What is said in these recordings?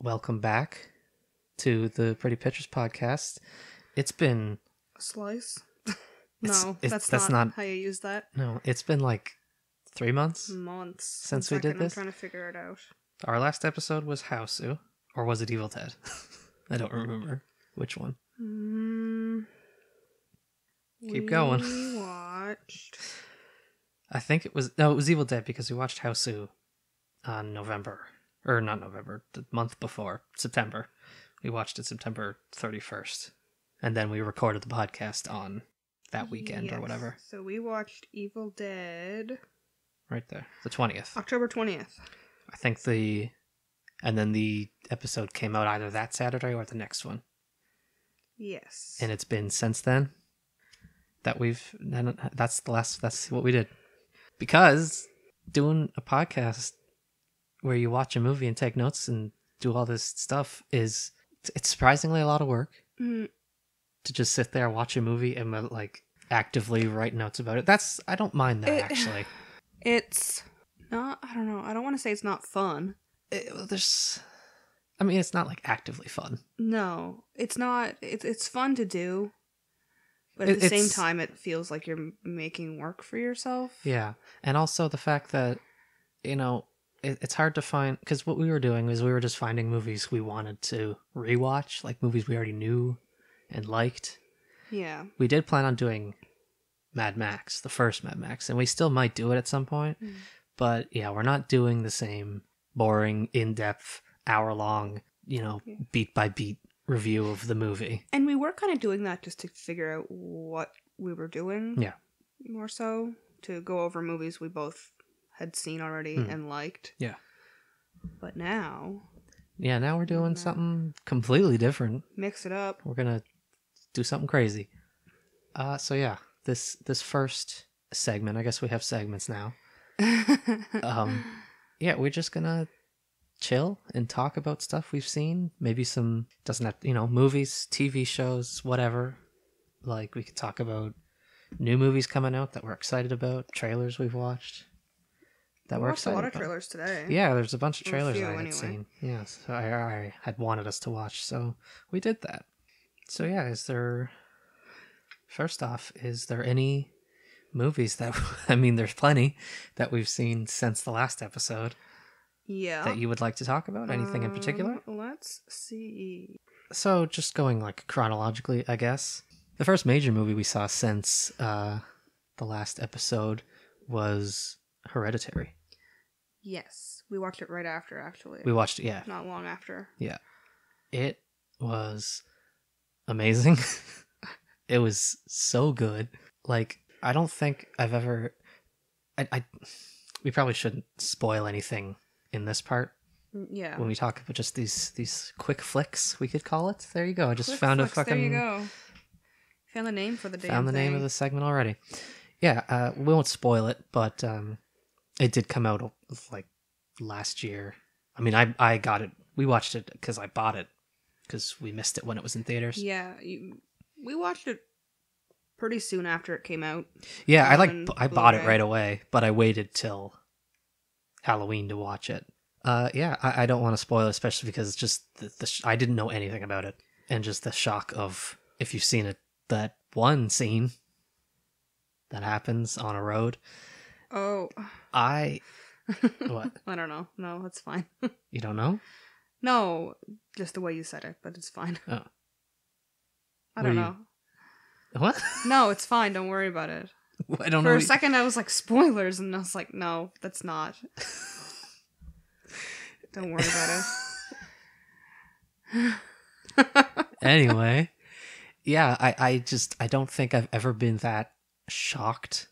welcome back to the Pretty Pictures podcast. It's been... A slice? It's- No, it's- that's not how you use that. No, it's been like 3 months Months. since One we did second, this. I'm trying to figure it out. Our last episode was Hausu, or was it Evil Dead? I don't remember which one. Keep going. We watched... I think it was Evil Dead because we watched Hausu on the month before, September. We watched it September 31st. And then we recorded the podcast on that weekend or whatever. So we watched Evil Dead... Right there. The 20th. October 20th. I think and then the episode came out either that Saturday or the next one. Yes. And it's been since then that that's what we did. Because doing a podcast where you watch a movie and take notes and do all this stuff it's surprisingly a lot of work. Mm. To just sit there, watch a movie and like actively write notes about it. I don't mind that actually. It's not, I don't know, I don't want to say it's not fun. It's not like actively fun. No, it's not. It's fun to do, but at the same time, it feels like you're making work for yourself. Yeah, and also the fact that, it's hard to find, because what we were doing is we were just finding movies we wanted to rewatch, like movies we already knew and liked. Yeah. We did plan on doing Mad Max, the first Mad Max, and we still might do it at some point, but yeah, we're not doing the same boring, in-depth, hour-long, beat by beat review of the movie. And we were kind of doing that just to figure out what we were doing. Yeah. More so to go over movies we both had seen already and liked. Yeah. But now... Yeah, now we're doing something completely different. Mix it up. We're gonna do something crazy. So yeah, this first segment, I guess we have segments now. Yeah, we're just gonna chill and talk about stuff we've seen. Maybe some, doesn't have, movies, TV shows, whatever. Like, we could talk about new movies coming out that we're excited about, trailers we've watched that we're excited about. We watched a lot of trailers today. Yeah, there's a bunch of trailers I had anyway. seen. Yeah, so I had wanted us to watch, so we did that. So yeah, first off, is there any movies that, there's plenty that we've seen since the last episode. Yeah. That you would like to talk about? Anything in particular? Let's see. So just going like chronologically, I guess. The first major movie we saw since the last episode was Hereditary. Yes. We watched it right after, actually. We watched it, yeah. Not long after. Yeah. It was amazing. It was so good. Like, I don't think I've ever... we probably shouldn't spoil anything in this part. Yeah. When we talk about just these quick flicks, we could call it. There you go. I just Quick found flicks, a fucking... There you go. Found the name for the damn Found the name of the segment already. Yeah, we won't spoil it, but it did come out like last year. I got it. We watched it because I bought it because we missed it when it was in theaters. Yeah, we watched it pretty soon after it came out. Yeah, I bought it right away, but I waited till Halloween to watch it. Yeah, I don't want to spoil it, especially because just I didn't know anything about it, and just the shock of, if you've seen it, that one scene that happens on a road. Oh. What? I don't know. No, that's fine. You don't know? No, just the way you said it, but it's fine. Oh. I don't know. What? No, it's fine. Don't worry about it. I don't know. For a second, I was like, spoilers, and I was like, no, that's not. Don't worry about it. Anyway, yeah, I don't think I've ever been that shocked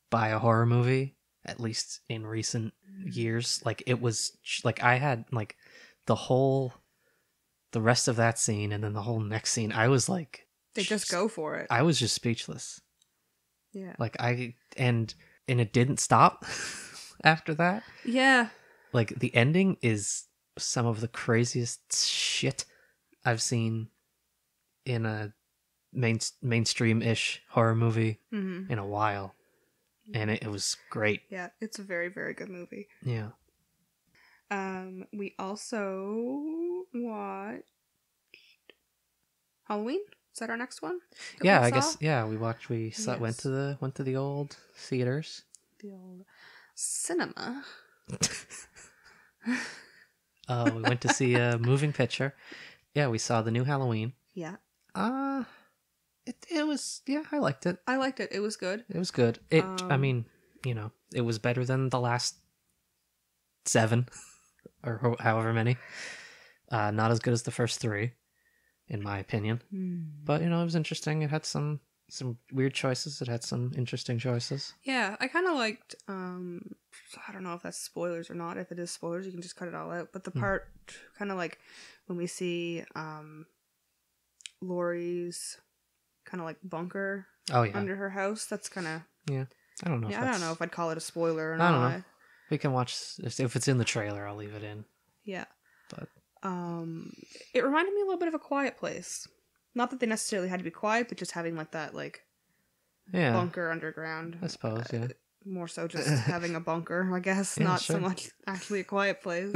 by a horror movie, at least in recent years. Like, it was like I had like the rest of that scene and then the whole next scene, I was like, they just go for it. I was just speechless. Yeah. Like, and it didn't stop after that. Yeah. Like, the ending is some of the craziest shit I've seen in a mainstream-ish horror movie in a while. And it was great. Yeah, it's a very, very good movie. Yeah. We also watched Halloween. Is that our next one? Yeah, I guess. Yeah, we went to the old theaters. The old cinema. We went to see a moving picture. Yeah, we saw the new Halloween. Yeah. It was, yeah, I liked it. I liked it. It was good. It was good. I mean, it was better than the last 7 or however many. Not as good as the first 3, in my opinion. But it was interesting. It had some weird choices. It had some interesting choices. Yeah, I kind of liked. I don't know if that's spoilers or not. If it is spoilers, you can just cut it all out. But the part, kind of like when we see Laurie's kind of like bunker under her house. That's kind of I don't know. Yeah, I don't know if I'd call it a spoiler or not. I don't know. We can watch if it's in the trailer. I'll leave it in. Yeah, but it reminded me a little bit of A Quiet Place. Not that they necessarily had to be quiet, but just having like that bunker underground. I suppose, yeah. More so just having a bunker, I guess. Yeah, not sure. so much actually a quiet place.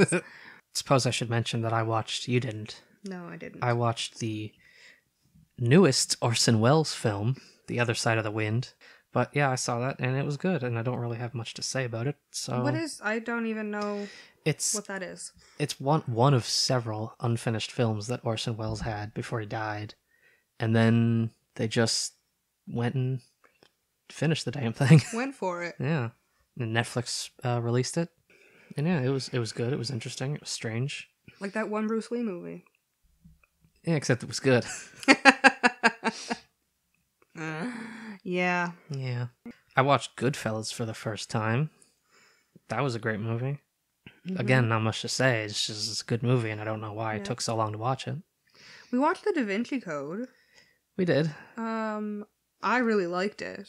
Suppose I should mention that you didn't. No, I didn't. I watched the newest Orson Welles film, The Other Side of the Wind. But yeah, I saw that and it was good, and I don't really have much to say about it. So I don't even know what that is. It's one of several unfinished films that Orson Welles had before he died. And then they just went and finished the damn thing. Went for it. Yeah. And Netflix released it. And yeah, it was good. It was interesting. It was strange. Like that one Bruce Lee movie. Yeah, except it was good. Yeah. Yeah. I watched Goodfellas for the first time. That was a great movie. Mm-hmm. Again, not much to say. It's a good movie, and I don't know why it took so long to watch it. We watched The Da Vinci Code. We did. I really liked it.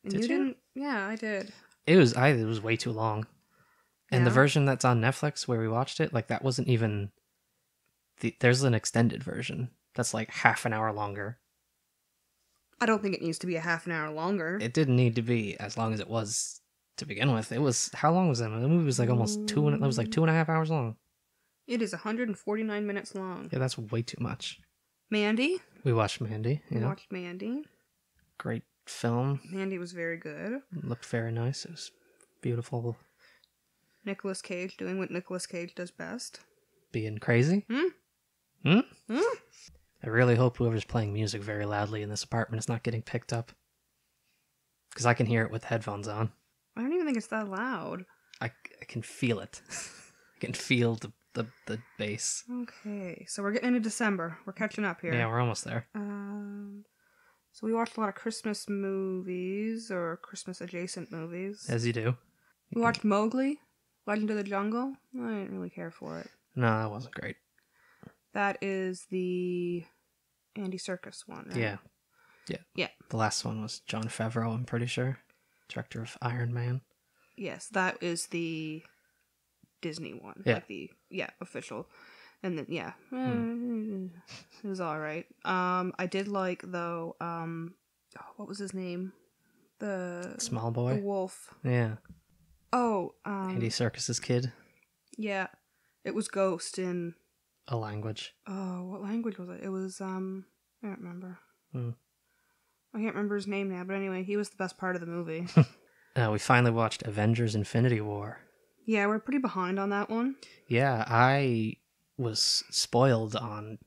And did you? Didn't? Yeah, I did. It was way too long. And the version that's on Netflix where we watched it, like that wasn't even there's an extended version that's like half an hour longer. I don't think it needs to be a half an hour longer. It didn't need to be as long as it was to begin with. It was, how long was that? The movie was like almost it was like 2.5 hours long. It is 149 minutes long. Yeah, that's way too much. Mandy? We watched Mandy. We watched Mandy. Great film. Mandy was very good. Looked very nice. It was beautiful. Nicolas Cage doing what Nicolas Cage does best. Being crazy? I really hope whoever's playing music very loudly in this apartment is not getting picked up. Because I can hear it with headphones on. I don't even think it's that loud. I can feel it. I can feel the bass. Okay, so we're getting into December. We're catching up here. Yeah, we're almost there. So we watched a lot of Christmas movies or Christmas adjacent movies. As you do. We watched Mowgli, Legend of the Jungle. I didn't really care for it. No, that wasn't great. That is the Andy Serkis one, right? Yeah. The last one was Jon Favreau, I'm pretty sure. Director of Iron Man. Yes, that is the Disney one. Yeah. Like the official. And then it was alright. I did like though, what was his name? The Small Boy? The wolf. Yeah. Oh, Andy Serkis's kid. Yeah. It was Ghost in A Language. Oh, what language was it? It was I don't remember. I can't remember his name now, but anyway, he was the best part of the movie. We finally watched Avengers Infinity War. Yeah, we're pretty behind on that one. Yeah, I was spoiled on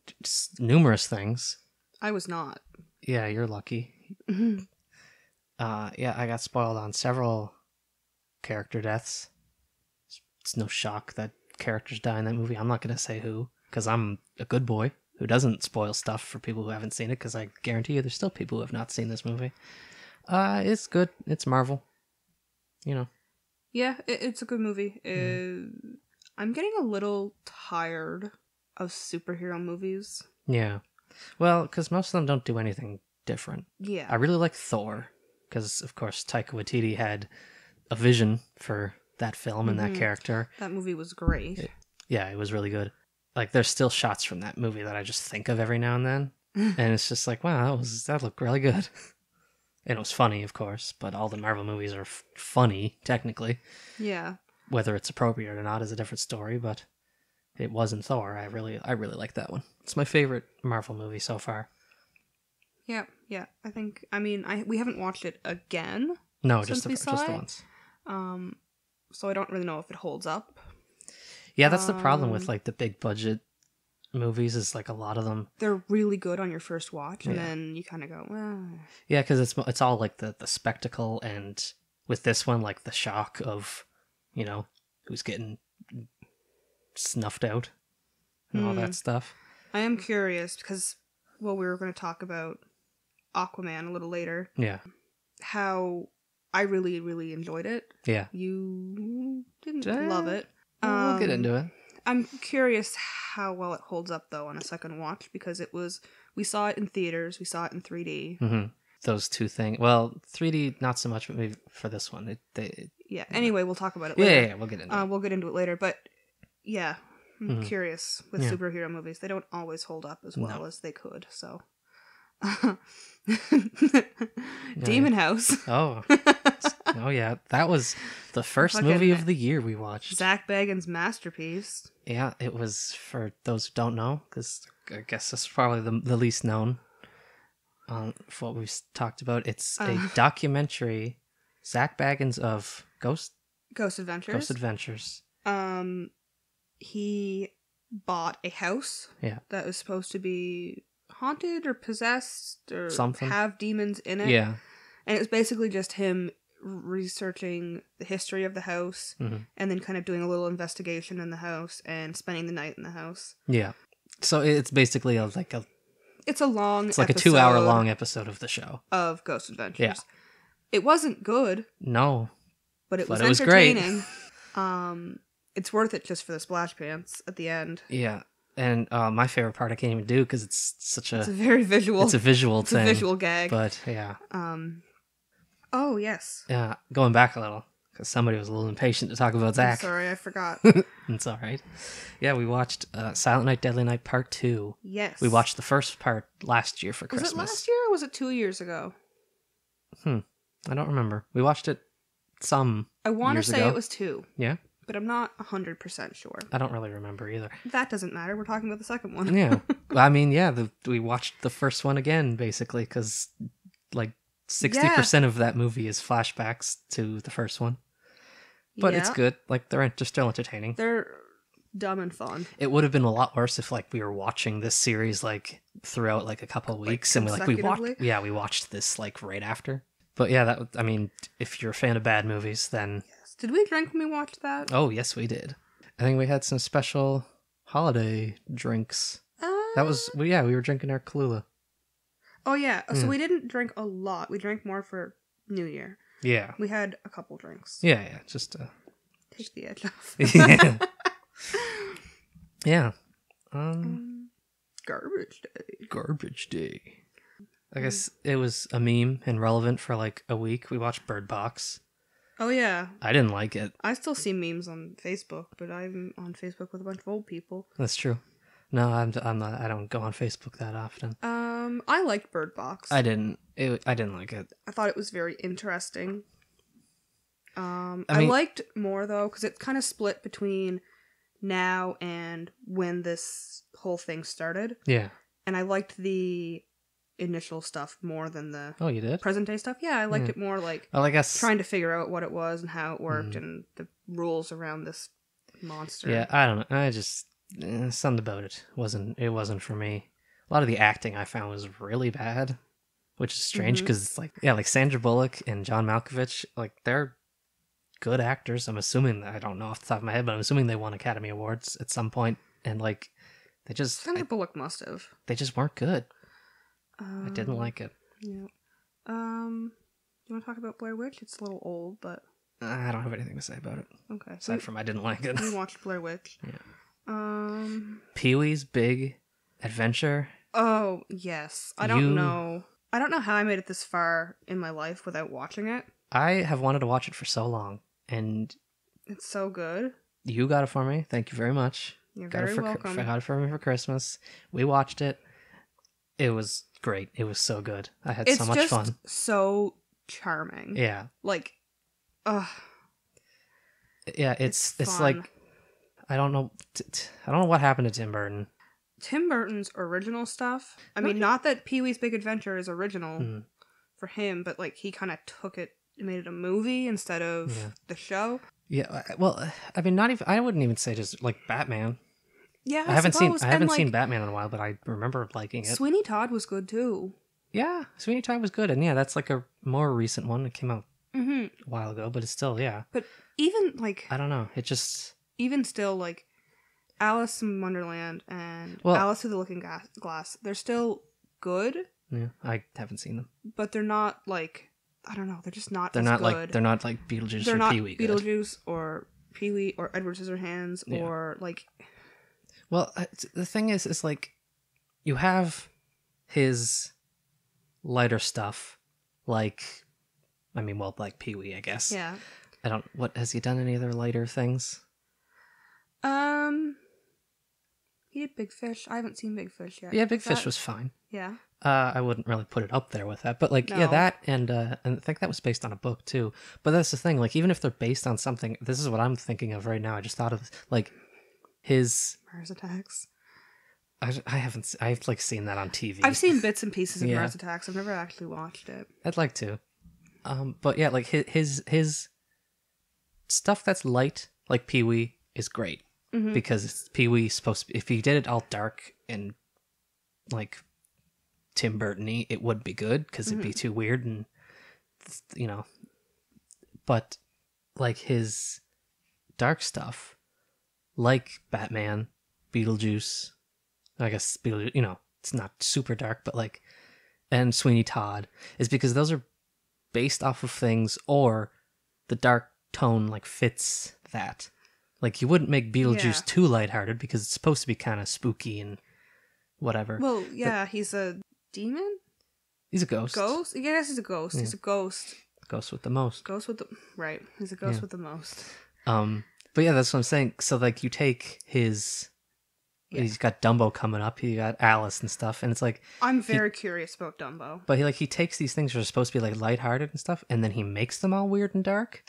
numerous things. I was not. Yeah, you're lucky. Yeah, I got spoiled on several character deaths. It's no shock that characters die in that movie. I'm not going to say who, because I'm a good boy who doesn't spoil stuff for people who haven't seen it, because I guarantee you there's still people who have not seen this movie. It's good. It's Marvel. Yeah, it's a good movie. I'm getting a little tired of superhero movies. Yeah. Well, because most of them don't do anything different. Yeah. I really like Thor, because, of course, Taika Waititi had a vision for that film and that character. That movie was great. It was really good. Like, there's still shots from that movie that I just think of every now and then. And it's just like, wow, that looked really good. And it was funny, of course, but all the Marvel movies are funny, technically. Yeah. Whether it's appropriate or not is a different story, but it wasn't Thor. I really like that one. It's my favorite Marvel movie so far. Yeah. We haven't watched it again. No, since we saw just the it. once. So I don't really know if it holds up. Yeah, that's the problem with like the big budget movies. Is like a lot of them. They're really good on your first watch, and then you kind of go, well. Yeah, because it's all like the spectacle, and with this one, like the shock of, who's getting snuffed out and all that stuff. I am curious because, we were going to talk about Aquaman a little later. Yeah. How I really, really enjoyed it. Yeah. You didn't love it. We'll get into it. I'm curious how well it holds up, though, on a second watch, because we saw it in theaters, we saw it in 3D. Mm-hmm. Those two things. Well, 3D, not so much, but maybe for this one. Anyway, we'll talk about it later. Yeah, we'll get into it. We'll get into it later, but yeah, I'm curious with superhero movies. They don't always hold up as well as they could, so... Demon House. Oh yeah, that was the first movie of the year we watched. Zach Bagans' masterpiece. Yeah, it was, for those who don't know, because I guess this is probably the least known for what we've talked about. It's a documentary, Zach Bagans of Ghost Adventures. He bought a house that was supposed to be haunted or possessed or something, have demons in it. Yeah. And it was basically just him researching the history of the house and then kind of doing a little investigation in the house and spending the night in the house. Yeah. So it's basically it's like a 2-hour long episode of the show. Of Ghost Adventures. Yeah. It wasn't good. No. But it was entertaining. Great. It's worth it just for the splash pants at the end. Yeah. And my favorite part I can't even do because it's a very visual. It's a visual thing. It's a visual gag. But yeah. Oh yes. Yeah, going back a little because somebody was a little impatient to talk about Zach. I'm sorry, I forgot. It's all right. Yeah, we watched Silent Night, Deadly Night Part 2. Yes. We watched the first part last year for Christmas. Was it last year or was it 2 years ago? I don't remember. We watched it I want to say ago. It was 2. Yeah. But I'm not 100% sure. I don't really remember either. That doesn't matter. We're talking about the second one. Yeah. I mean, yeah, we watched the first one again, basically, because, like, 60% of that movie is flashbacks to the first one. But it's good. Like, they're still entertaining. They're dumb and fun. It would have been a lot worse if, like, we were watching this series, like, throughout, like, a couple of weeks. And we watched this, like, right after. But yeah, if you're a fan of bad movies, then... Yes. Did we drink when we watched that? Oh, yes, we did. I think we had some special holiday drinks. We were drinking our Kahlua. Oh, yeah. So we didn't drink a lot. We drank more for New Year. Yeah. We had a couple drinks. Yeah, just take the edge off. Yeah. Yeah. Garbage day. I guess it was a meme and relevant for like a week. We watched Bird Box. Oh, yeah. I didn't like it. I still see memes on Facebook, but I'm on Facebook with a bunch of old people. That's true. No, I'm not. I don't go on Facebook that often. I liked Bird Box. I didn't like it. I thought it was very interesting. I liked more though because it's kind of split between now and when this whole thing started. Yeah. And I liked the initial stuff more than the you did? present day stuff. Yeah, I liked it more like I guess trying to figure out what it was and how it worked and the rules around this monster. Yeah, I don't know. I just something about it wasn't for me. A lot of the acting I found was really bad, which is strange because it's like Sandra Bullock and John Malkovich, like they're good actors. I'm assuming, I don't know off the top of my head, but I'm assuming they won Academy Awards at some point, and like they just Sandra Bullock must have. They just weren't good. I didn't like it. Yeah. Do you want to talk about Blair Witch? It's a little old, but I don't have anything to say about it. Okay. Aside from I didn't like it. We watched Blair Witch. Yeah. Pee-wee's Big Adventure. Oh, yes. I don't know how I made it this far in my life without watching it. I have wanted to watch it for so long, and it's so good. You got it for me. Thank you very much. You're very welcome. Got it for me for Christmas. We watched it. It was great. It was so good. I had so much fun. It's so charming. Yeah. Like, yeah, it's like I don't know. I don't know what happened to Tim Burton. Tim Burton's original stuff. I mean, not that Pee-wee's Big Adventure is original for him, but like he kind of took it and made it a movie instead of the show. Yeah, well, I mean, not even. I wouldn't even say just like Batman. Yeah, I haven't seen Batman in a while, but I remember liking it. Sweeney Todd was good too. Yeah, Sweeney Todd was good, and yeah, that's like a more recent one. It came out a while ago, but it's still But even like I don't know, it just even still like Alice in Wonderland and Alice Through the Looking Glass, they're still good. Yeah, I haven't seen them, but they're not like I don't know. They're just not. They're as not good. like they're not like Beetlejuice they're or not Pee-wee. Beetlejuice or Pee-wee or Edward Scissorhands or like. Well, the thing is like you have his lighter stuff, like like Pee-wee, I guess. Yeah. What has he done? Any other lighter things? He did Big Fish. I haven't seen Big Fish yet. Yeah, Big Fish was fine. Yeah. I wouldn't really put it up there with that, but like that and I think that was based on a book too. But that's the thing, like even if they're based on something, this is what I'm thinking of right now. I just thought of like his Mars Attacks. I've like seen that on TV. I've seen bits and pieces of Mars Attacks. I've never actually watched it. I'd like to. But yeah, like his stuff that's light, like Pee-wee, is great because Pee-wee supposed to be, if he did it all dark and like Tim Burton-y, it would be good because it'd be too weird and but like his dark stuff, like Batman, Beetlejuice, I guess Beetlejuice, it's not super dark, but like, and Sweeney Todd, is because those are based off of things or the dark tone like fits that. Like you wouldn't make Beetlejuice too lighthearted because it's supposed to be kind of spooky and whatever. Well, yeah, he's a demon? He's a ghost. Ghost? Yes, he's a ghost. Yeah. He's a ghost. Ghost with the most. Right. He's a ghost with the most. But yeah, that's what I'm saying. So like you take his he's got Dumbo coming up, he got Alice and stuff, and it's like I'm very curious about Dumbo. But he takes these things that are supposed to be like lighthearted and stuff, and then he makes them all weird and dark.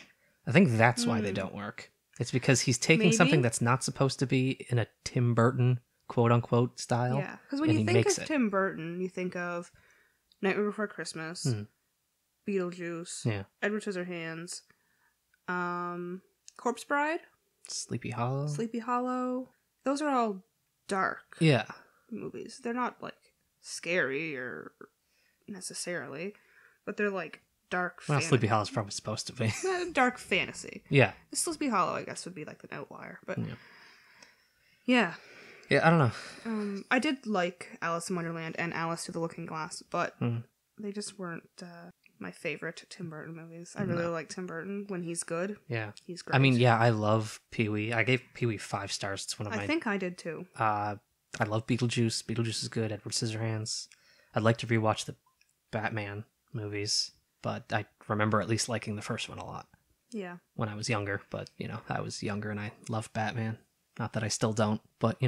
I think that's why they don't work. It's because he's taking something that's not supposed to be in a Tim Burton quote unquote style. Yeah, because when you think of Tim Burton, you think of Nightmare Before Christmas, Beetlejuice, Edward Scissorhands, Corpse Bride, Sleepy Hollow. Those are all dark movies. They're not like scary or necessarily, but they're like dark fantasy. Well, Sleepy Hollow is probably supposed to be. Dark fantasy. Yeah. Sleepy Hollow, I guess, would be like an outlier, but yeah, I don't know. I did like Alice in Wonderland and Alice Through the Looking Glass, but they just weren't my favorite Tim Burton movies. I really like Tim Burton when he's good. Yeah. He's great. I mean, yeah, I love Pee-wee. I gave Pee-wee 5 stars. It's one of my... I think I did too. I love Beetlejuice. Beetlejuice is good. Edward Scissorhands. I'd like to rewatch the Batman movies, but I remember at least liking the first one a lot. Yeah. When I was younger, but, I was younger and I loved Batman. Not that I still don't, but,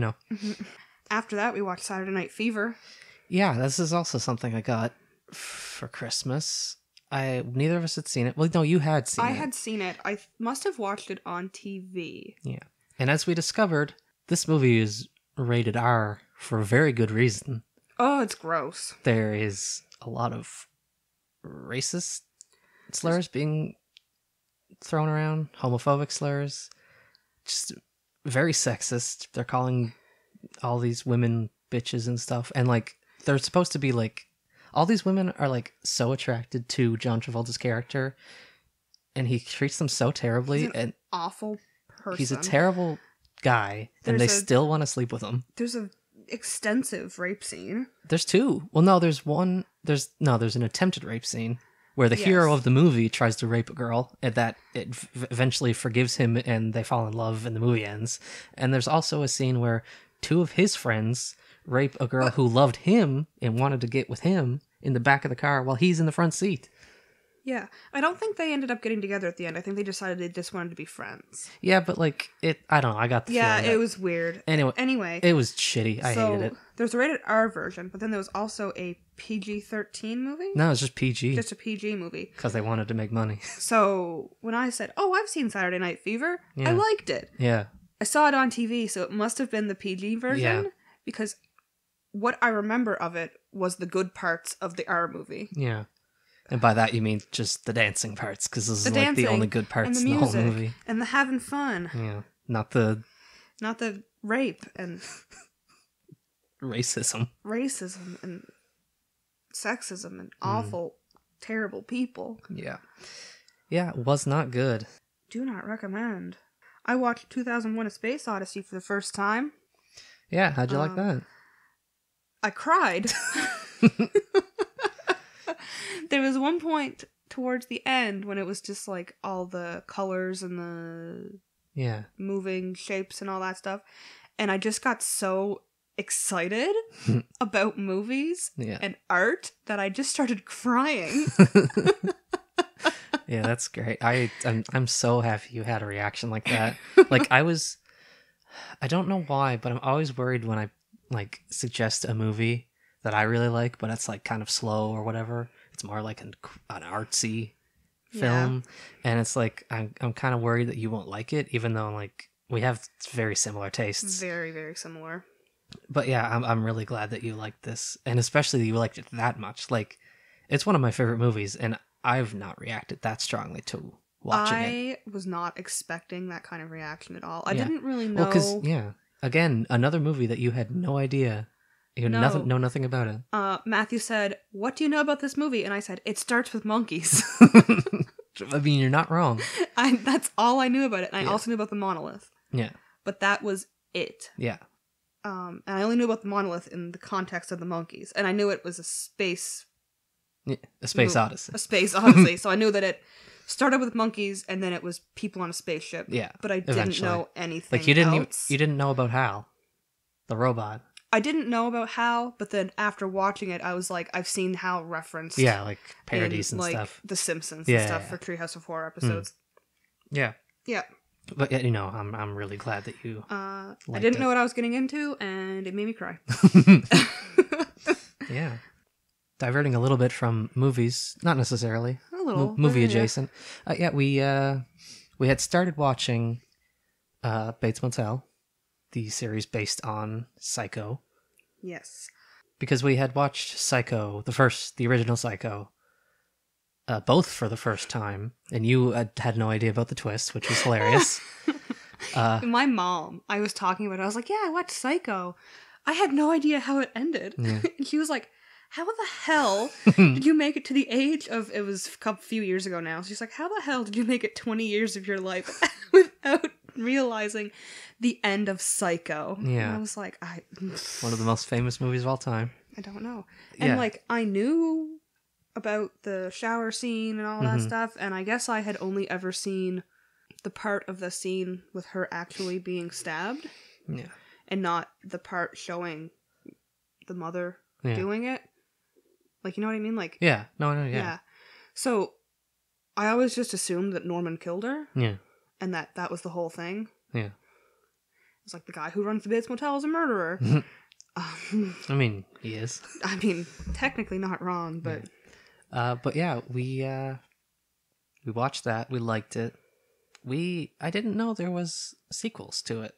After that, we watched Saturday Night Fever. Yeah, this is also something I got for Christmas. Neither of us had seen it. Well, no, you had seen it. I had seen it. I must have watched it on TV. Yeah. And as we discovered, this movie is rated R for a very good reason. Oh, it's gross. There is a lot of racist slurs being thrown around, homophobic slurs, just very sexist. They're calling all these women bitches and stuff. And like, they're supposed to be like, all these women are like so attracted to John Travolta's character, and he treats them so terribly. He's and awful person. He's a terrible guy, and they still want to sleep with him. There's an extensive rape scene. There's 2. Well, no, there's one. There's an attempted rape scene where the hero of the movie tries to rape a girl, and that it eventually forgives him, and they fall in love, and the movie ends. And there's also a scene where 2 of his friends rape a girl who loved him and wanted to get with him in the back of the car while he's in the front seat. Yeah. I don't think they ended up getting together at the end. I think they decided they just wanted to be friends. Yeah, but like, I don't know, I got the feeling it was weird. Anyway. It was shitty. I hated it. There's a rated R version, but then there was also a PG-13 movie? No, it's just PG. Just a PG movie. Because they wanted to make money. So, when I said, I've seen Saturday Night Fever, I liked it. Yeah. I saw it on TV, so it must have been the PG version, because what I remember of it was the good parts of the R movie. Yeah. And by that you mean just the dancing parts, because this is like the only good parts in the whole movie. And the having fun. Yeah. Not the rape and racism and sexism and awful, terrible people. Yeah. Yeah, it was not good. Do not recommend. I watched 2001: A Space Odyssey for the first time. Yeah, how'd you like that? I cried. There was one point towards the end when it was just like all the colors and the moving shapes and all that stuff. And I just got so excited about movies and art that I just started crying. Yeah, that's great. I'm so happy you had a reaction like that. Like I don't know why, but I'm always worried when I like suggest a movie that I really like, but it's like kind of slow or whatever. It's more like an artsy film, and it's like I'm kind of worried that you won't like it, even though like we have very similar tastes. Very, very similar. But yeah, I'm really glad that you liked this, and especially that you liked it that much. Like, it's one of my favorite movies, and I've not reacted that strongly to watching it. I was not expecting that kind of reaction at all. I didn't really know. Well, because again, another movie that you had no idea. You know nothing about it. Matthew said, "What do you know about this movie?" And I said, "It starts with monkeys." I mean, you're not wrong. That's all I knew about it. And I also knew about the monolith. Yeah. But that was it. Yeah. And I only knew about the monolith in the context of the monkeys. And I knew it was a space... a space odyssey. A space odyssey. So I knew that it started with monkeys and then it was people on a spaceship. Yeah. But I didn't know anything like you didn't else. You didn't know about Hal, the robot. I didn't know about Hal, but then after watching it, I was like, I've seen Hal referenced. Yeah, like parodies and like, stuff. The Simpsons and stuff for Treehouse of Horror episodes. Yeah. Yeah. But you know, I'm really glad that you. I didn't know what I was getting into, and it made me cry. Yeah. Diverting a little bit from movies, not necessarily. A little movie adjacent. We had started watching Bates Motel, the series based on Psycho. Yes. Because we had watched Psycho, the original Psycho, both for the first time, and you had no idea about the twist, which was hilarious. My mom, I was talking about it, I was like, yeah, I watched Psycho. I had no idea how it ended. Yeah. And she was like, how the hell did you make it to the age of, it was a few years ago now, she's like, how the hell did you make it 20 years of your life without realizing the end of Psycho? Yeah. And I was like, one of the most famous movies of all time. I don't know. And like, I knew about the shower scene and all that stuff, and I guess I had only ever seen the part of the scene with her actually being stabbed. Yeah. And not the part showing the mother doing it. Like, you know what I mean? Like, yeah. Yeah. So, I always just assumed that Norman killed her. Yeah. And that was the whole thing. Yeah. It's like the guy who runs the Bates Motel is a murderer. I mean, he is. I mean, technically not wrong, but... But yeah, we watched that. We liked it. I didn't know there was sequels to it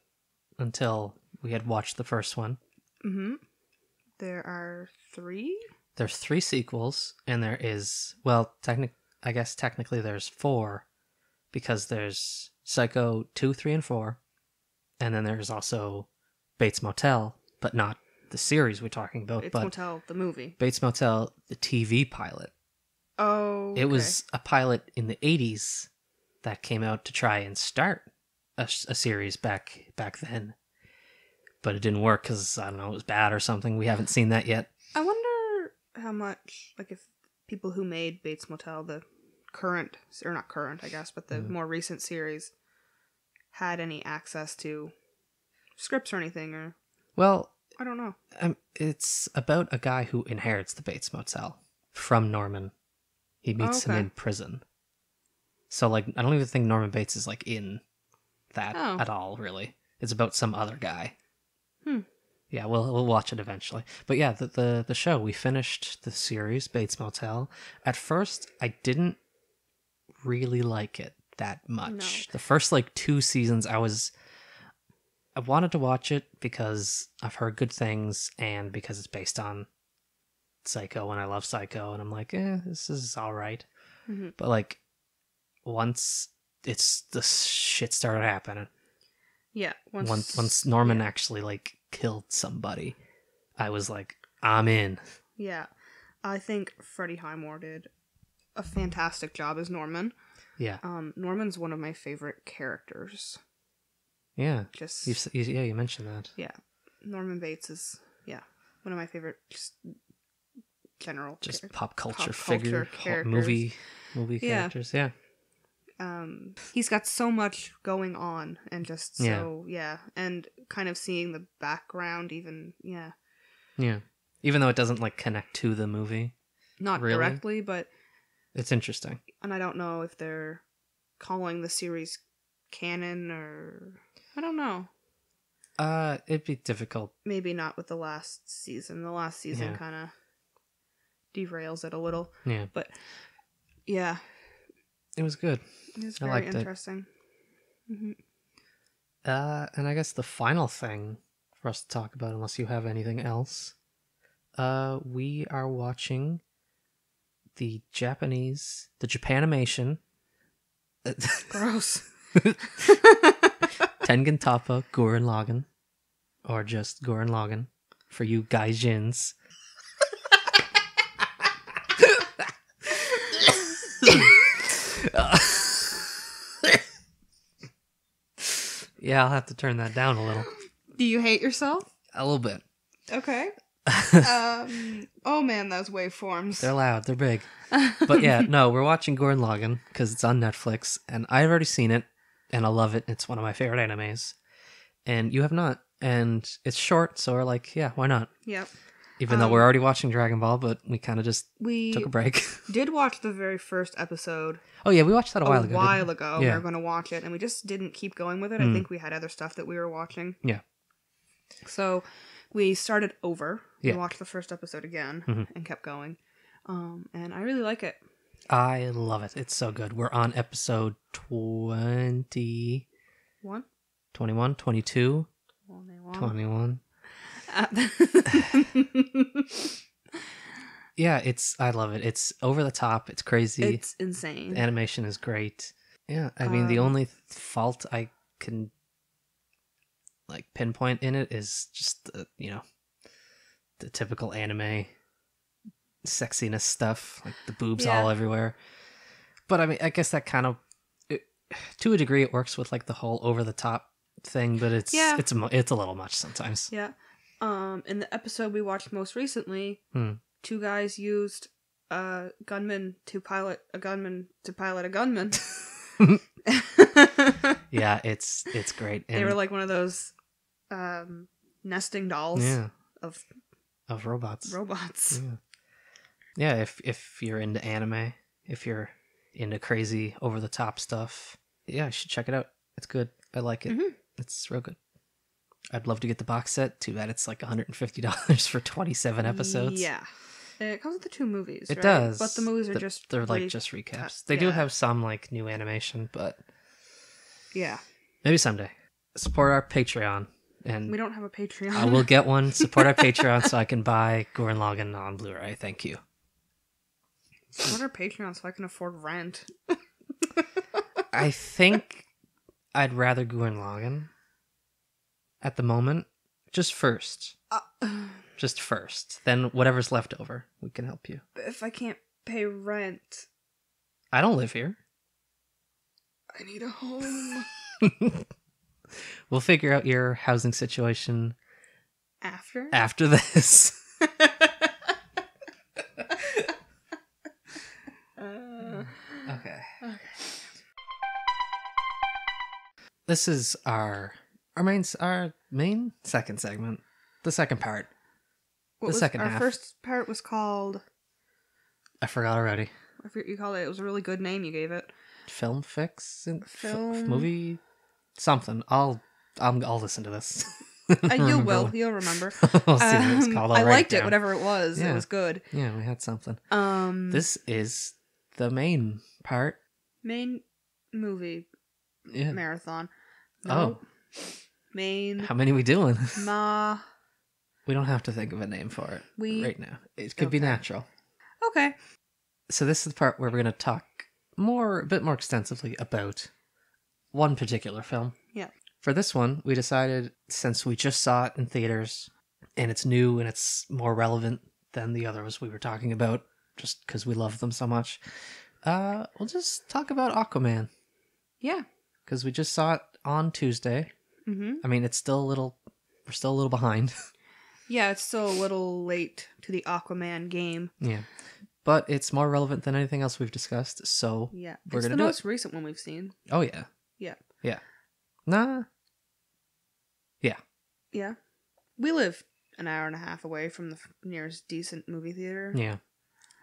until we had watched the first one. Mm-hmm. There are 3? There's 3 sequels, and there is, well, I guess technically there's 4, because there's Psycho 2, 3, and 4, and then there's also Bates Motel, but not the series we're talking about. Bates Motel, the movie. Bates Motel, the TV pilot. Oh, okay. It was a pilot in the 80s that came out to try and start a series back then. But it didn't work because, I don't know, it was bad or something. We haven't seen that yet. I wonder how much, like, if people who made Bates Motel, the current, or not current, I guess, but the more recent series, had any access to scripts or anything, or... Well... I don't know. It's about a guy who inherits the Bates Motel from Norman. He meets him in prison. So, like, I don't even think Norman Bates is, like, in that at all, really. It's about some other guy. Yeah, we'll watch it eventually. But yeah, the show, we finished the series, Bates Motel. At first, I didn't really like it that much. No. The first, like, 2 seasons, I was I wanted to watch it because I've heard good things and because it's based on Psycho and I love Psycho, and I'm like, this is all right. Mm-hmm. But like, once the shit started happening, yeah, once Norman actually like killed somebody, I was like, I'm in. Yeah, I think Freddie Highmore did a fantastic job as Norman. Yeah. Norman's one of my favorite characters. Yeah. You mentioned that. Yeah. Norman Bates is, one of my favorite general pop culture figure, movie characters. Yeah. He's got so much going on and just so, and kind of seeing the background even, Yeah. Even though it doesn't like connect to the movie. Not really. Directly, but it's interesting. And I don't know if they're calling the series canon or I don't know. It'd be difficult. Maybe not with the last season. The last season kind of derails it a little. Yeah. But yeah. It was good. It was very interesting. Mm-hmm. And I guess the final thing for us to talk about, unless you have anything else, we are watching the Japanimation. Gross. Tengen Toppa Gurren Lagann, or just Gurren Lagann for you gaijins. Yeah, I'll have to turn that down a little. Do you hate yourself? A little bit. Okay. Oh man, those waveforms. They're loud, they're big. But yeah, no, we're watching Gurren Lagann because it's on Netflix, and I've already seen it, and I love it. It's one of my favorite animes. And you have not. And it's short, so we're like, yeah, why not? Yep. Even though we're already watching Dragon Ball, but we kind of just took a break. Did watch the very first episode. Oh yeah, we watched that a while ago. We were going to watch it, and we just didn't keep going with it. I think we had other stuff that we were watching. Yeah. So we started over. We watched the first episode again and kept going. And I really like it. I love it. It's so good. We're on episode 21? 21, 22, 21. Yeah, I love it. It's over the top. It's crazy. It's insane. The animation is great. Yeah, I mean, the only fault I can like pinpoint in it is just the typical anime sexiness stuff, like the boobs all everywhere. But I mean, I guess that kind of, to a degree, it works with like the whole over the top thing. But it's a little much sometimes. Yeah. In the episode we watched most recently, two guys used a gunman to pilot a gunman to pilot a gunman. Yeah, it's great. And they were like one of those nesting dolls of robots. Robots. Yeah, if you're into anime, if you're into crazy over the top stuff, yeah, you should check it out. It's good. I like it. It's real good. I'd love to get the box set. Too bad it's like $150 for 27 episodes. Yeah. It comes with the 2 movies, It does. But the movies are they're like just recaps. They do have some like new animation, but yeah. Maybe someday. Support our Patreon. And we don't have a Patreon. I will get one. Support our Patreon so I can buy Gurren Lagann on Blu-ray. Thank you. Support our Patreon so I can afford rent. I think I'd rather Gurren Lagann at the moment. Just first. Just first. Then whatever's left over, we can help you. But if I can't pay rent... I don't live here. I need a home. We'll figure out your housing situation after this. Okay. This is our main second segment. The second part. Second half. Our first part was called... I forgot already. I forget what you called it. It was a really good name you gave it. Film fix? Movie? Something. I'll listen to this. You'll remember. We'll see what it's called. I liked it, whatever it was. Yeah. It was good. Yeah, we had something. This is the main part. Main movie marathon. No. Maine. How many we doing? Ma. We don't have to think of a name for it right now. It could be natural. Okay. So this is the part where we're going to talk a bit more extensively about one particular film. Yeah. For this one, we decided, since we just saw it in theaters, and it's new and it's more relevant than the others we were talking about, just because we love them so much, we'll just talk about Aquaman. Yeah. Because we just saw it on Tuesday. Mm-hmm. I mean, we're still a little behind. Yeah, it's still a little late to the Aquaman game. Yeah. But it's more relevant than anything else we've discussed, so yeah, we're going to do it. It's the most recent one we've seen. Oh, yeah. Yeah. Yeah. Nah. Yeah. Yeah. We live an hour and a half away from the nearest decent movie theater. Yeah.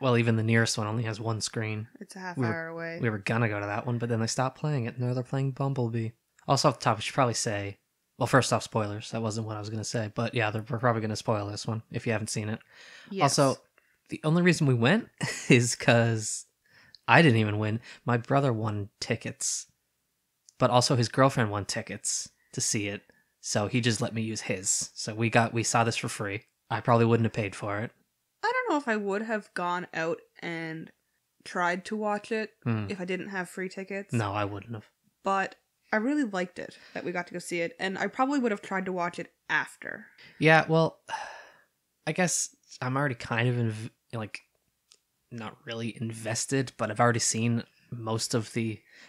Well, even the nearest one only has one screen. It's a half hour away. We were gonna go to that one, but then they stopped playing it. Now they're playing Bumblebee. Also, off the top, we should probably say... Well, first off, spoilers. That wasn't what I was going to say. But yeah, we're probably going to spoil this one if you haven't seen it. Yes. Also, the only reason we went is because I didn't even win. My brother won tickets. But also his girlfriend won tickets to see it. So he just let me use his. So we saw this for free. I probably wouldn't have paid for it. I don't know if I would have gone out and tried to watch it if I didn't have free tickets. No, I wouldn't have. But I really liked it that we got to go see it, and I probably would have tried to watch it after. Yeah, well, I guess I'm already kind of not really invested, but I've already seen most of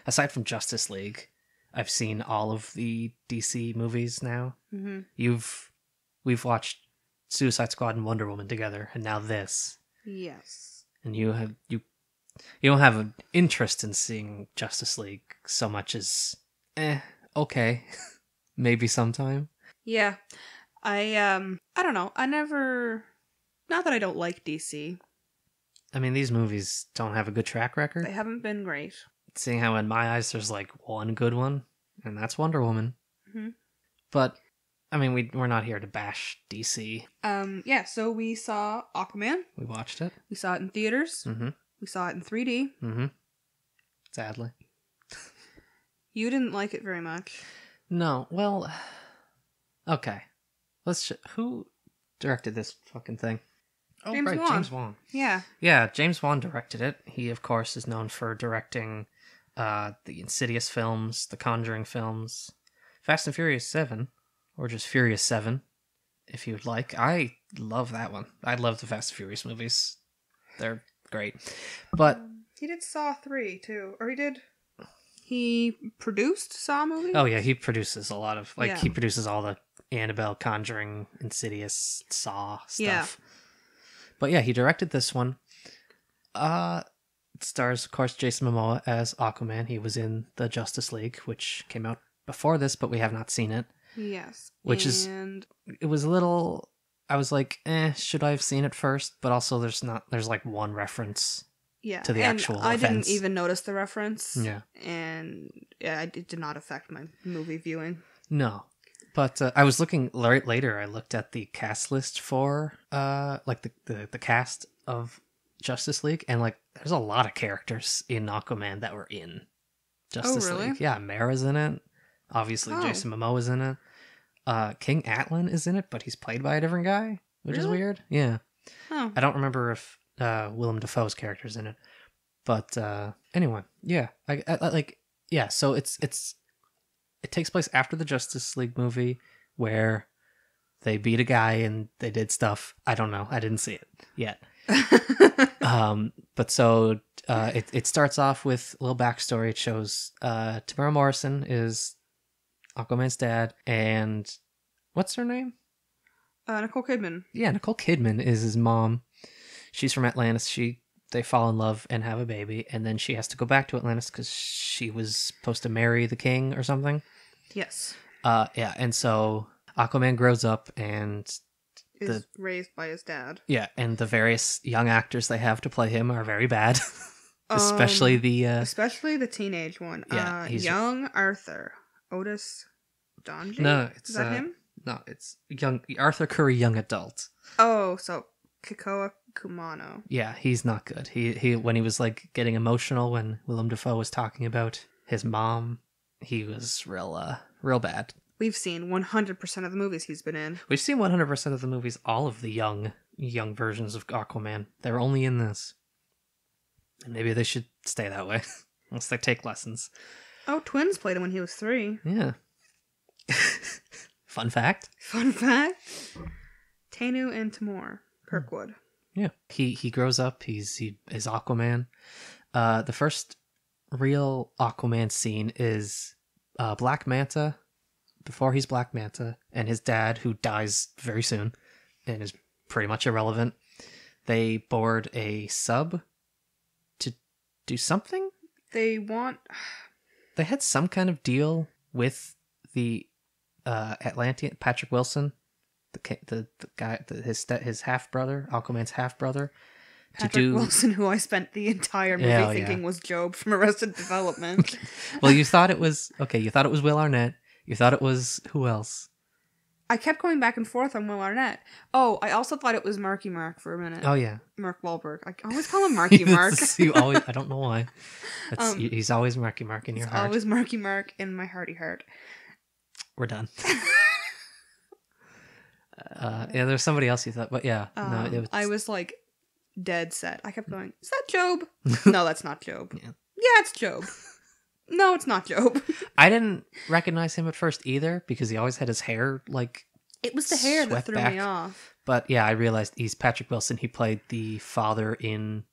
aside from Justice League, I've seen all of the DC movies now. Mm-hmm. We've watched Suicide Squad and Wonder Woman together, and now this. Yes. And you don't have an interest in seeing Justice League so much as okay. Maybe sometime. Yeah. I don't know. Not that I don't like DC. I mean, these movies don't have a good track record. They haven't been great. Seeing how in my eyes there's one good one, and that's Wonder Woman. Mm-hmm. But I mean, we're not here to bash DC. Yeah, so we saw Aquaman. We watched it. We saw it in theaters. Mm-hmm. We saw it in 3D. Mm-hmm. Sadly. You didn't like it very much. No, well, okay. Who directed this fucking thing? Oh, James Wan. James Wan. Yeah. Yeah, James Wan directed it. He, of course, is known for directing the Insidious films, the Conjuring films, Fast and Furious 7, or just Furious 7, if you'd like. I love that one. I love the Fast and Furious movies. They're great. But he did Saw 3, too. Or he produced Saw movies? Oh, yeah, he produces a lot of... He produces all the Annabelle, Conjuring, Insidious, Saw stuff. Yeah. But yeah, he directed this one. It stars, of course, Jason Momoa as Aquaman. He was in the Justice League, which came out before this, but we have not seen it. Yes. It was a little... I was like, should I have seen it first? But also there's one reference to the actual events. I didn't even notice the reference. Yeah. And it did not affect my movie viewing. No. But I was looking later. I looked at the cast list for the cast of Justice League, and there's a lot of characters in Aquaman that were in Justice League. Yeah, Mara's in it. Obviously, Jason Momoa's in it. King Atlan is in it, but he's played by a different guy, which is weird. Yeah. Oh. I don't remember if Willem Dafoe's character's in it, but anyway, yeah. So it takes place after the Justice League movie where they beat a guy and they did stuff. I don't know. I didn't see it yet. But so it starts off with a little backstory. It shows Tamara Morrison is Aquaman's dad, and what's her name? Nicole Kidman. Yeah, Nicole Kidman is his mom. She's from Atlantis. They fall in love and have a baby, and then she has to go back to Atlantis because she was supposed to marry the king or something. Yes. Yeah, and so Aquaman grows up and is raised by his dad. Yeah, and the various young actors they have to play him are very bad. Especially the teenage one. Yeah, young Arthur. Otis Donji? No, is that him? No, it's young Arthur Curry, young adult. Oh, so Kikoa Kumano. Yeah, he's not good. He when he was getting emotional when Willem Dafoe was talking about his mom, he was real bad. We've seen 100% of the movies he's been in. We've seen 100% of the movies, all of the young versions of Aquaman. They're only in this. And maybe they should stay that way. Unless they take lessons. Oh, twins played him when he was 3. Yeah. Fun fact. Fun fact. Tanu and Timur Kirkwood. Yeah. He grows up. He is Aquaman. The first real Aquaman scene is Black Manta, before he's Black Manta, and his dad, who dies very soon and is pretty much irrelevant. They board a sub to do something. They had some kind of deal with the Atlantean, Patrick Wilson, the guy, his half brother, Aquaman's half brother. Patrick Wilson, who I spent the entire movie thinking was Job from Arrested Development. Well, you thought it was You thought it was Will Arnett. You thought it was who else? I kept going back and forth on Will Arnett. Oh, I also thought it was Marky Mark for a minute. Oh yeah, Mark Wahlberg. I always call him Marky Mark. I don't know why. He's always Marky Mark in your heart. Always Marky Mark in my hearty heart. We're done. Yeah, there's somebody else you thought, but yeah, no, I was like dead set. I kept going, is that Job? No, that's not Job. Yeah, it's Job. No, it's not Job. I didn't recognize him at first either because he always had his hair like. It was the hair that threw me off. But yeah, I realized he's Patrick Wilson. He played the father in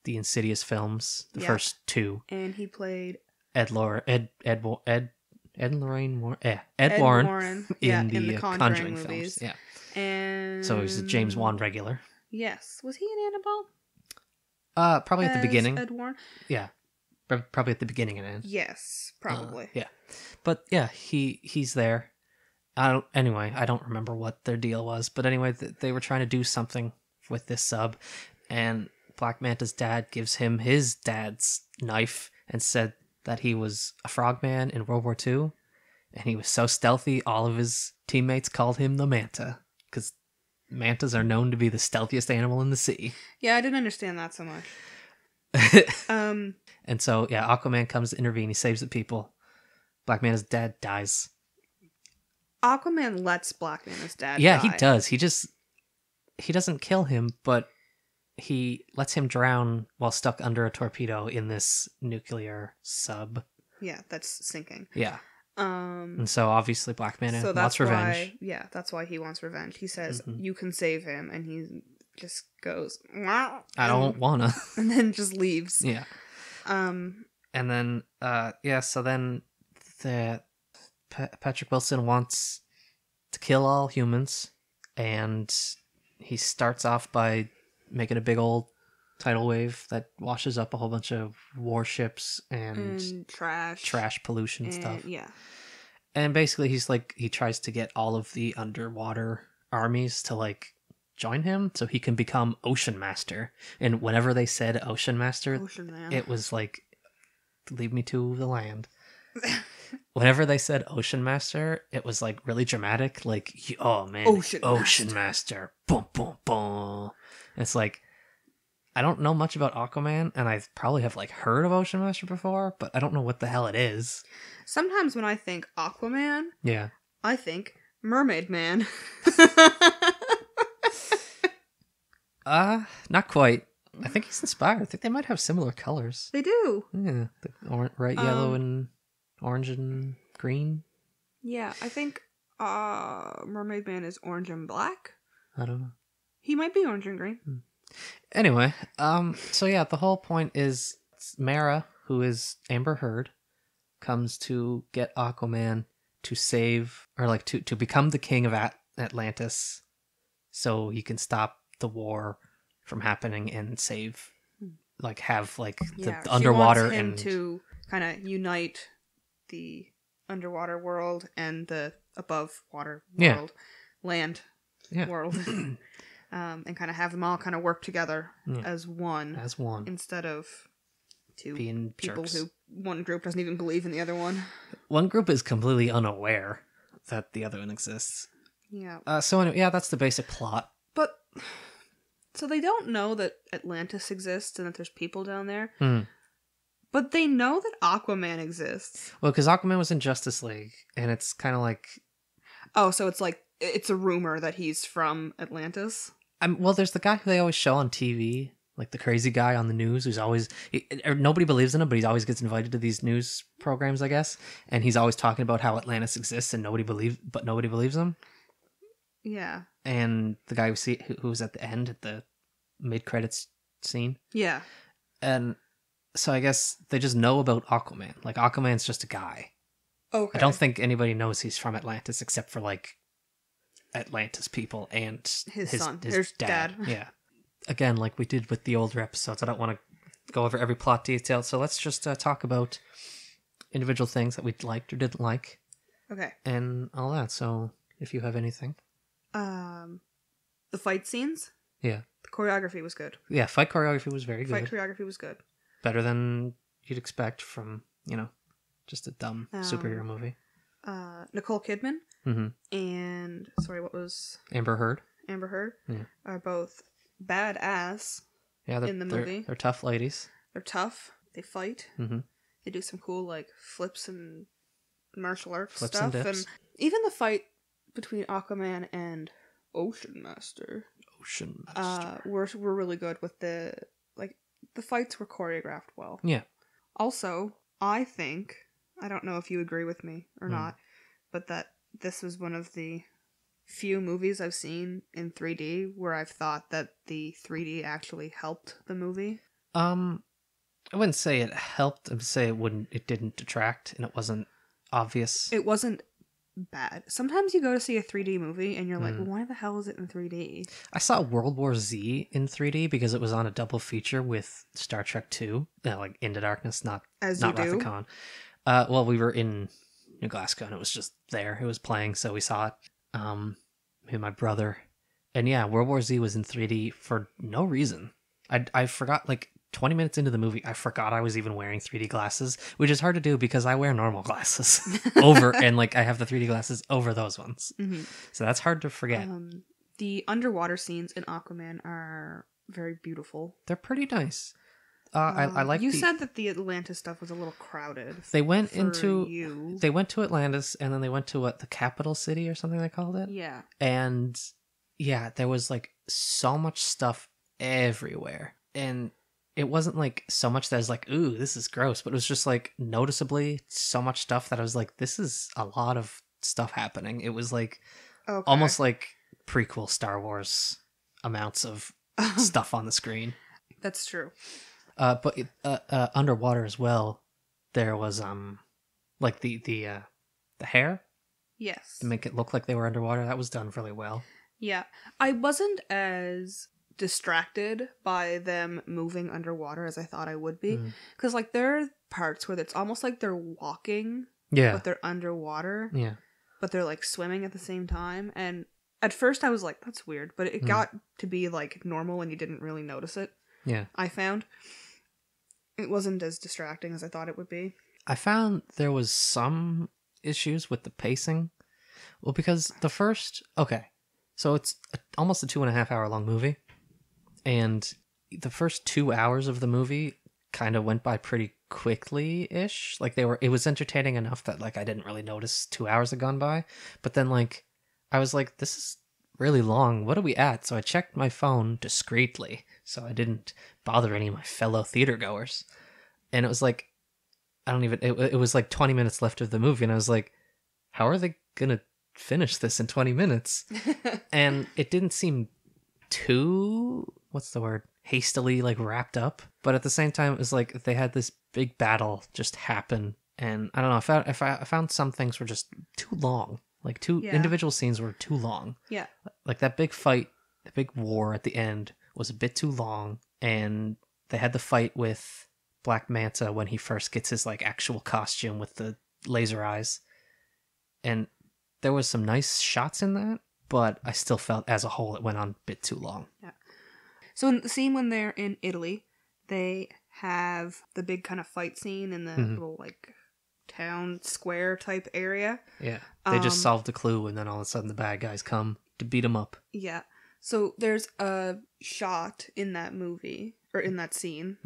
the Insidious films, the first 2, and he played Ed Warren in the Conjuring movies. Films. Yeah, and so he's a James Wan regular. Yes, was he in Annabelle? Probably at the beginning. Ed Warren. Yeah, probably at the beginning and end. Yes, probably. Yeah, but yeah, he's there. I don't remember what their deal was, but anyway, they were trying to do something with this sub, and Black Manta's dad gives him his dad's knife and said that he was a frogman in World War II, and he was so stealthy, all of his teammates called him the Manta, because mantas are known to be the stealthiest animal in the sea. Yeah, I didn't understand that so much. And so, yeah, Aquaman comes to intervene, he saves the people. Black Manta's dad dies. Aquaman lets Black Manta's dad die. Yeah, he does. He doesn't kill him, but he lets him drown while stuck under a torpedo in this nuclear sub. Yeah, that's sinking. Yeah. And so obviously Black Manta wants revenge. That's why he wants revenge. He says, you can save him, and he just goes, I don't wanna. And then just leaves. Yeah. And then, so then Patrick Wilson wants to kill all humans, and he starts off by making a big old tidal wave that washes up a whole bunch of warships and trash pollution stuff. Yeah. And basically he tries to get all of the underwater armies to join him so he can become Ocean Master. And whenever they said Ocean Master, it was like, leave me to the land. Whenever they said Ocean Master, it was really dramatic, oh man, Ocean Master. Boom, boom, boom. And it's I don't know much about Aquaman, and I probably have heard of Ocean Master before, but I don't know what the hell it is. Sometimes when I think Aquaman, yeah, I think Mermaid Man. Not quite. I think he's inspired. I think they might have similar colors. They do. Yeah, the yellow and orange and green. Yeah, I think Mermaid Man is orange and black. I don't know. He might be orange and green. Anyway, so yeah, the whole point is Mara, who is Amber Heard, comes to get Aquaman to save, or to become the king of Atlantis, so he can stop the war from happening and save, the underwater, she wants him and to kind of unite the underwater world and the above water world, land world, and kind of have them all kind of work together as one, instead of two being people jerks. who one group doesn't even believe in the other one. One group is completely unaware that the other one exists. Yeah. So anyway, yeah, that's the basic plot. But so they don't know that Atlantis exists and that there's people down there. But they know that Aquaman exists. Well, because Aquaman was in Justice League, and it's kind of like... Oh, so it's like, it's a rumor that he's from Atlantis? Well, there's the guy who they always show on TV, like the crazy guy on the news who's always... nobody believes in him, but he always gets invited to these news programs, I guess. And he's always talking about how Atlantis exists, and nobody believes him. Yeah. And the guy who was at the end, at the mid-credits scene. Yeah. And so I guess they just know about Aquaman. Like, Aquaman's just a guy. Okay. I don't think anybody knows he's from Atlantis except for, like, Atlantis people and his son, his dad. Yeah. Again, like we did with the older episodes, I don't want to go over every plot detail, so let's just talk about individual things that we liked or didn't like. Okay. And all that. So, if you have anything. The fight scenes? Yeah. The choreography was good. Yeah, fight choreography was very good. Fight choreography was good. Better than you'd expect from, just a dumb superhero movie. Nicole Kidman mm-hmm. and what was Amber Heard are both badass in the movie. They're tough ladies. They're tough. They fight. Mm-hmm. They do some cool like flips and martial arts flips stuff, and even the fight between Aquaman and Ocean Master were really good with the fights were choreographed well. Yeah. Also, I think, I don't know if you agree with me or not, but that this was one of the few movies I've seen in 3D where I've thought that the 3D actually helped the movie. I wouldn't say it helped. I would say it didn't detract, and it wasn't obvious. It wasn't bad. Sometimes you go to see a 3D movie and you're like, well, why the hell is it in 3D? I saw World War Z in 3D because it was on a double feature with Star Trek 2, like Into Darkness, not Wrath of Khan. Well, we were in New Glasgow and it was just there. It was playing, so we saw it. Me and my brother. And yeah, World War Z was in 3D for no reason. I forgot, like, 20 minutes into the movie, I forgot I was even wearing 3D glasses, which is hard to do because I wear normal glasses and like I have the 3D glasses over those ones. Mm-hmm. So that's hard to forget. The underwater scenes in Aquaman are very beautiful. They're pretty nice. I like. You said that the Atlantis stuff was a little crowded. They went to Atlantis and then they went to the capital city or something they called it. Yeah. And yeah, there was like so much stuff everywhere, and it wasn't like so much that I was like, ooh, this is gross, but it was just like noticeably so much stuff that I was like, this is a lot of stuff happening. It was like almost like prequel Star Wars amounts of stuff on the screen. That's true. But underwater as well, there was like the hair. Yes. To make it look like they were underwater. That was done really well. Yeah. I wasn't as distracted by them moving underwater as I thought I would be. Because like there are parts where it's almost like they're walking, but they're underwater. Yeah. But they're like swimming at the same time. And at first I was like, that's weird. But it got to be like normal and you didn't really notice it. Yeah. I found it wasn't as distracting as I thought it would be. I found there was some issues with the pacing. Well, because so it's almost a 2.5 hour long movie. And the first 2 hours of the movie kind of went by pretty quickly-ish. Like it was entertaining enough that like I didn't really notice 2 hours had gone by. But then like I was like, this is really long. What are we at? So I checked my phone discreetly so I didn't bother any of my fellow theater goers. And it was like, it was like 20 minutes left of the movie. And I was like, how are they going to finish this in 20 minutes? And it didn't seem too, hastily like wrapped up. But at the same time, it was like they had this big battle just happen. And I don't know, I found some things were just too long. Like individual scenes were too long. Yeah. Like that big fight, the big war at the end was a bit too long. And they had the fight with Black Manta when he first gets his like actual costume with the laser eyes. And there was some nice shots in that, but I still felt as a whole it went on a bit too long. Yeah. So in the scene when they're in Italy, they have the big kind of fight scene in the little like town square type area. Yeah. They just solved the clue and then all of a sudden the bad guys come to beat them up. Yeah. So there's a shot in that movie or in that scene,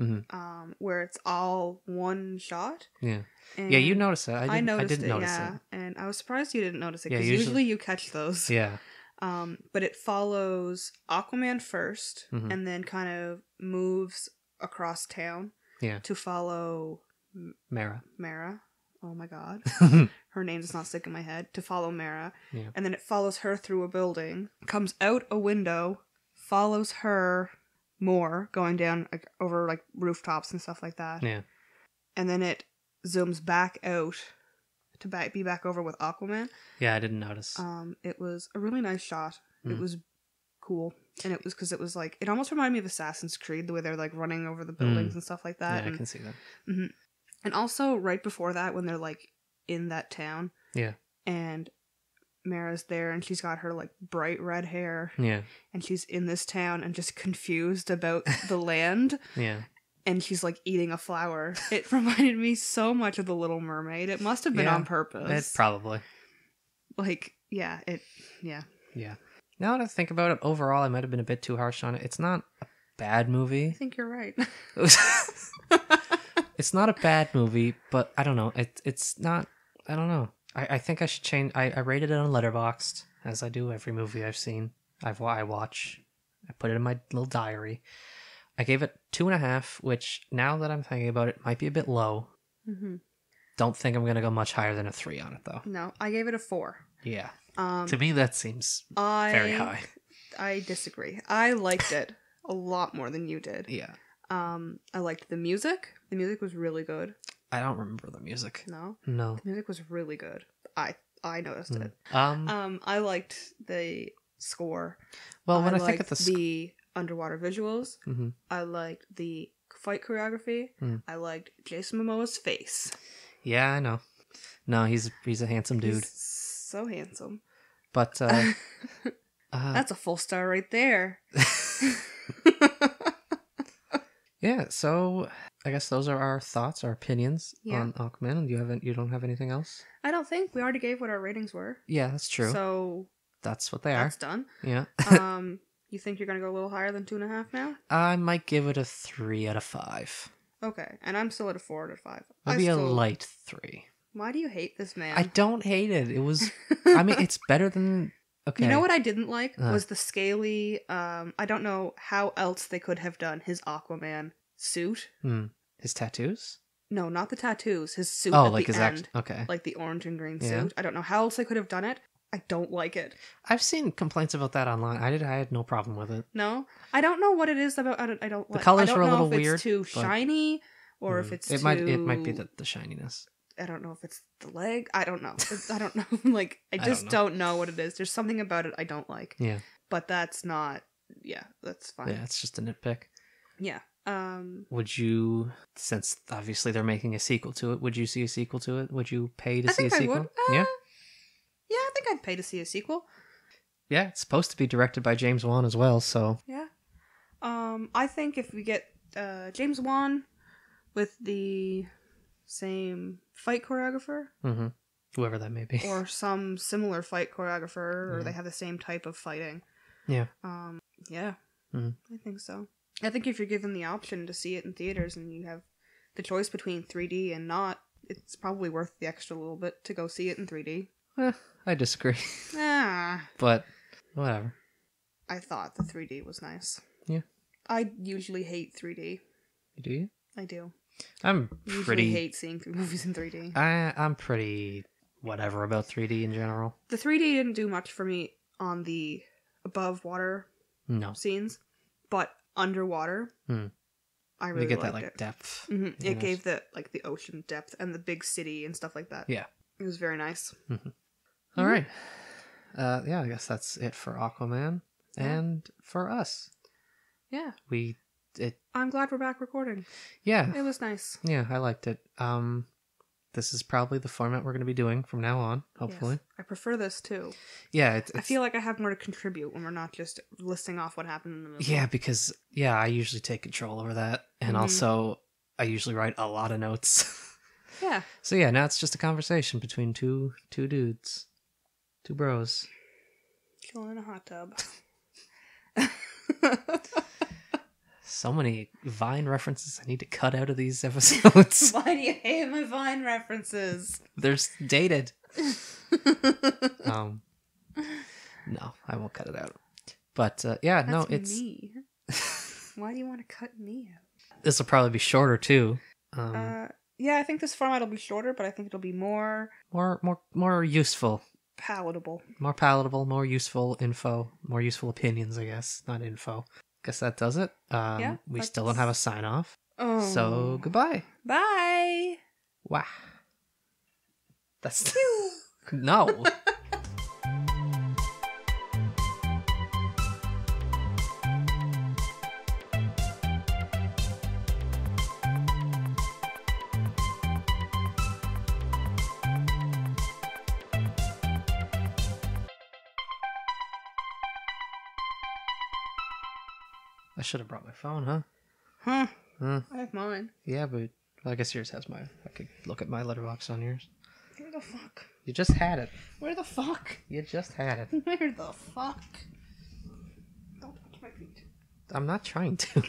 where it's all one shot. Yeah. And yeah, you noticed that. I didn't notice yeah, it. and I was surprised you didn't notice it, Yeah, because usually you catch those. Yeah. But it follows Aquaman first, and then kind of moves across town to follow Mara. Oh my god. Her name does not stick in my head. To follow Mara. Yeah. And then it follows her through a building, comes out a window, follows her more, going down like over like rooftops and stuff like that. Yeah. And then it zooms back out to be back over with Aquaman. Yeah, I didn't notice. It was a really nice shot. It was cool. And it was because it was like, it almost reminded me of Assassin's Creed, the way they're like running over the buildings and stuff like that. Yeah, and, I can see that. Mm-hmm. And also right before that, when they're like in that town. Yeah. And Mara's there and she's got her like bright red hair. Yeah. And she's in this town and just confused about the land. Yeah. And she's like eating a flower. It reminded me so much of The Little Mermaid. It must have been on purpose. It probably. Like, yeah. Yeah. Now that I think about it, overall, I might have been a bit too harsh on it. It's not a bad movie. I think you're right. It's not a bad movie, but I don't know. It's not. I don't know. I think I should change. I rated it on Letterboxd, as I do every movie I've seen. I watch. I put it in my little diary. I gave it 2.5, which now that I'm thinking about it, might be a bit low. Mm-hmm. Don't think I'm gonna go much higher than a 3 on it though. No, I gave it a 4. Yeah. To me, that seems very high. I disagree. I liked it a lot more than you did. Yeah. I liked the music. The music was really good. I don't remember the music. No? No. The music was really good. I noticed it. I liked the score. Well, when I think of the underwater visuals, I liked the fight choreography. I liked Jason Momoa's face. Yeah, I know. No, he's a handsome dude. He's so handsome. But that's a full star right there. Yeah, so I guess those are our thoughts, our opinions on Aquaman. You don't have anything else? I don't think. We already gave what our ratings were. Yeah, that's true. So that's what they are. That's done. Yeah. You think you're gonna go a little higher than 2.5 now? I might give it a 3 out of 5. Okay, and I'm still at a 4 out of 5. Maybe a light 3. Why do you hate this man? I don't hate it. It was. I mean, it's better than. Okay. You know what I didn't like was the scaly. I don't know how else they could have done his Aquaman suit. His tattoos? No, not the tattoos. His suit. Oh, at like the his end, okay. Like the orange and green suit. I don't know how else they could have done it. I don't like it. I've seen complaints about that online. I had no problem with it. No, I don't know what it is about. I don't like. The colors were a little weird. weird. It's too shiny, or if it's it might be the shininess. I don't know if it's the leg. I don't know. I don't know. Like, I just don't know what it is. There's something about it I don't like. Yeah. But that's not. Yeah, that's fine. Yeah, it's just a nitpick. Yeah. Would you, since obviously they're making a sequel to it, would you see a sequel to it? Would you pay to see a sequel? I would. Yeah. Yeah, I think I'd pay to see a sequel. Yeah, it's supposed to be directed by James Wan as well, so. Yeah. I think if we get James Wan with the same fight choreographer, whoever that may be, or some similar fight choreographer, or they have the same type of fighting. Yeah. Yeah. I think so. I think if you're given the option to see it in theaters and you have the choice between 3D and not, it's probably worth the extra little bit to go see it in 3D. I disagree. But whatever. I thought the 3D was nice. Yeah. I usually hate 3D. Do you? I do. I'm usually hate seeing movies in 3D. I'm pretty whatever about 3D in general. The 3D didn't do much for me on the above water scenes, but underwater, I really get liked that it. Depth. It gave the ocean depth and the big city and stuff like that. Yeah, it was very nice. All right. Yeah, I guess that's it for Aquaman and for us. Yeah, I'm glad we're back recording. Yeah, it was nice. Yeah, I liked it. This is probably the format we're going to be doing from now on, hopefully. Yes. I prefer this too. Yeah, I feel like I have more to contribute when we're not just listing off what happened in the movie. Yeah, because I usually take control over that, and also I usually write a lot of notes. Yeah. So yeah, now it's just a conversation between two dudes, two bros, chilling in a hot tub. So many Vine references I need to cut out of these episodes. Why do you hate my Vine references? They're dated. No, I won't cut it out. But yeah, That's no, it's me. Why do you want to cut me out? This will probably be shorter too. Yeah, I think this format will be shorter, but I think it'll be more useful, palatable, more useful info, more useful opinions. I guess not info. Guess that does it. Yeah, we still don't have a sign off. Oh. So goodbye. Bye. Wow. That's no. I should have brought my phone, huh? I have mine. Yeah, but I guess yours has mine. I could look at my letterbox on yours. Where the fuck? You just had it. Where the fuck? You just had it. Where the fuck? Don't touch my feet. I'm not trying to.